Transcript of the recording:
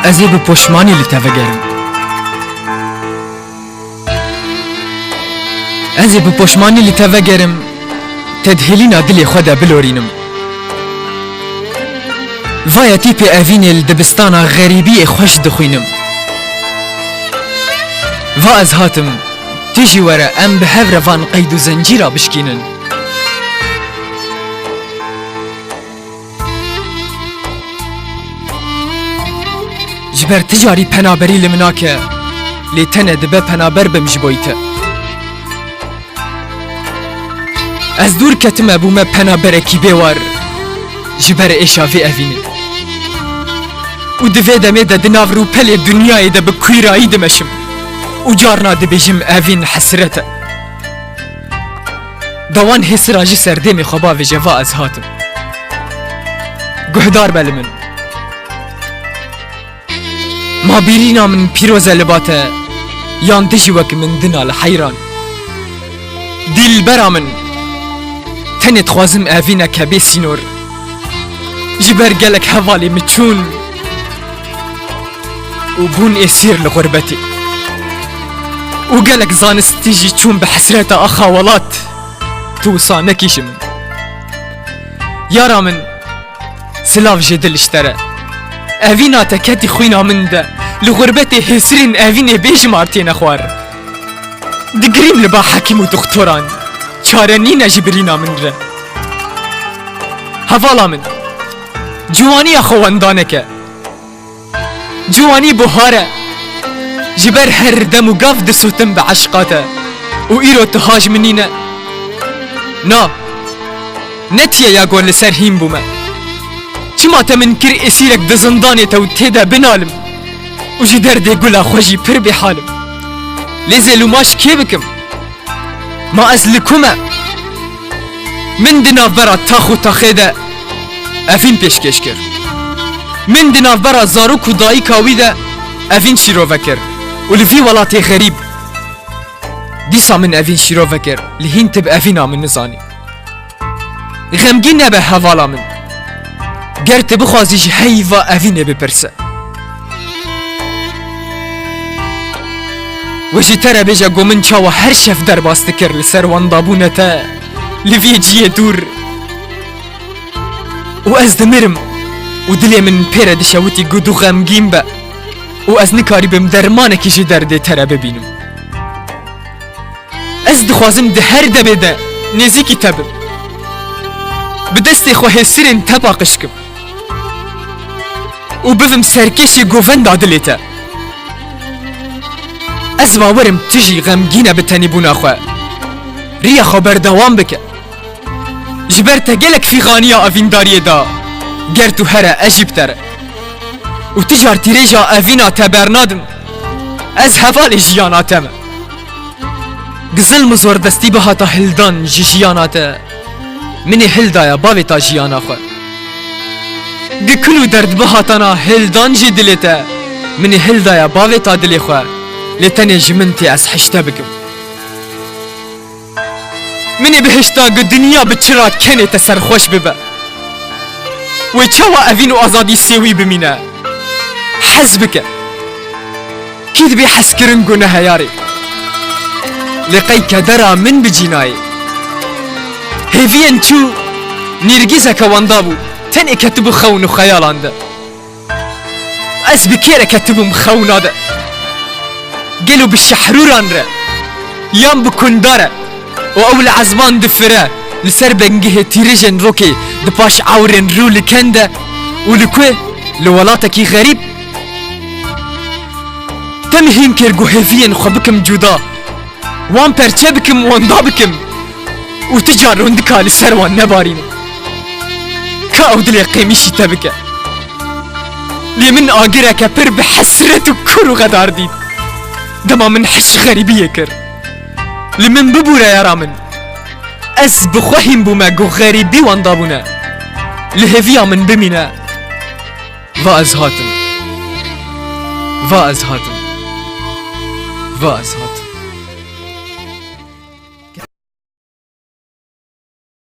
ازی به پشمانی لتوگرم ازی به پشمانی لتوگرم تدهلینا دلی خدا بلورینم وایتی پی اوین الدبستانا غریبی خوش دخوینم و از هاتم تجی وره ام به هفروان قید و زنجیرا بشکینن جبر تجاری پنابری لمناکه لی تنه دبه پنابر بمجبویته از دور کتمه بومه پنابرکی بیوار جبر ایشاوی اوینه و دوی دمه ده دناو رو پل دنیای ده بکویرایی دمشم و جارنا ده بجم اوین حسرته دوان حسراجی سرده می خوابا و جوا از هاتم گهدار بل من ما بیرینا من پیروز لباته یان دجی وک من دنا لحیران دیل برا من تنت خوازم اوینا کبی سینور جبر گلک حوالی مچون و بون اسیر لغربتی و گلک زانستیجی چون بحسرت اخاولات توصا نکیشم یارا من سلاف جدل اشتره اوینا تکتی خوینا من ده لغربتی حسرین اوین بیج مارتی نخوار دگریم لبا حکیم و دکتران چاره نینه جبرینا من ره حوالا من جوانی اخواندانه که جوانی بهاره جبر هر دم و گاف دسوتم بعشقاته و ایرو تهاج منینه نا نتیه یا گول لسر هیم بومه چما تمن کر اسیرک دزندانه تو تیده بنالم و جی درده گلا خوشی پر بحالم لیزه لوماش کی بکم ما از لکومه من دناف برا تاخو تاخیده افین پیشکش کر من دناف برا زاروک و دایی کاویده افین شیرو وکر و لفی ولاتی غریب دیسا من افین شیرو وکر لهین تب افینا من نزانی غمگین نبه حوالا من گرت بخوازیش هیوا افینه بپرسه وشی تره بیجا گومن چاوا هر شف در باسته کر لسر واندابونه تا لفی جیه دور و از دمرم و دلی من پیره دشوتی گدو غمگین با و از نکاری بم درمانه کشی درده تره ببینم از دخوازم ده هر دبه ده نزیکی تبم بدست خواه سرین تباقش کم و بفم سرکشی گوفن دادلی تا از واورم تجی غمگینه بتنی بونا خواه ریا خبر دوام بکه جبر تگلک فی غانیا اوینداری دا گرتو هره اجیب تره و تجار تیریجا اوینا تبرنادم از حوال جیاناتم گزل مزور دستی بها تا هلدان جیاناته منی هلدایا باوی تا جیانا خو گکلو درد بها تانا هلدان جی دلیته منی هلدایا باوی تا دلی خو لتنی جمنتی از حشته بکم منی بهشتا گو دنیا بچرا کنی تسر خوش ببه و چوا اوین و آزادی سیوی بمینه حز بکه کید بی حس کرن گونه هیاری لقی کدرا من بجینایی هیوین چو نرگیزه که واندابو تن اکتبو خون و خیالانده از بکیر کتبو مخوناده گلو بشحروران ره یام بکنداره و اول عزمان دفره لسر بنگه تیرجن روکی دپاش عورن رو لکنده و لکوه لولاتکی غریب تمهین کرگو هفین خو بکم جدا وان پرچه بکم واندا بکم و تجار رندکا لسر وان نبارینم که او دلی قیمیشی تبکه لی من آگره که پر بحسرت و کر و غدار دید دما من حش غریبیه کر لی من ببوره یارا من از بخوهیم بومه گو غریبی واندا بونه لهویا من بمینه و از هاتم و از هاتم و از هاتم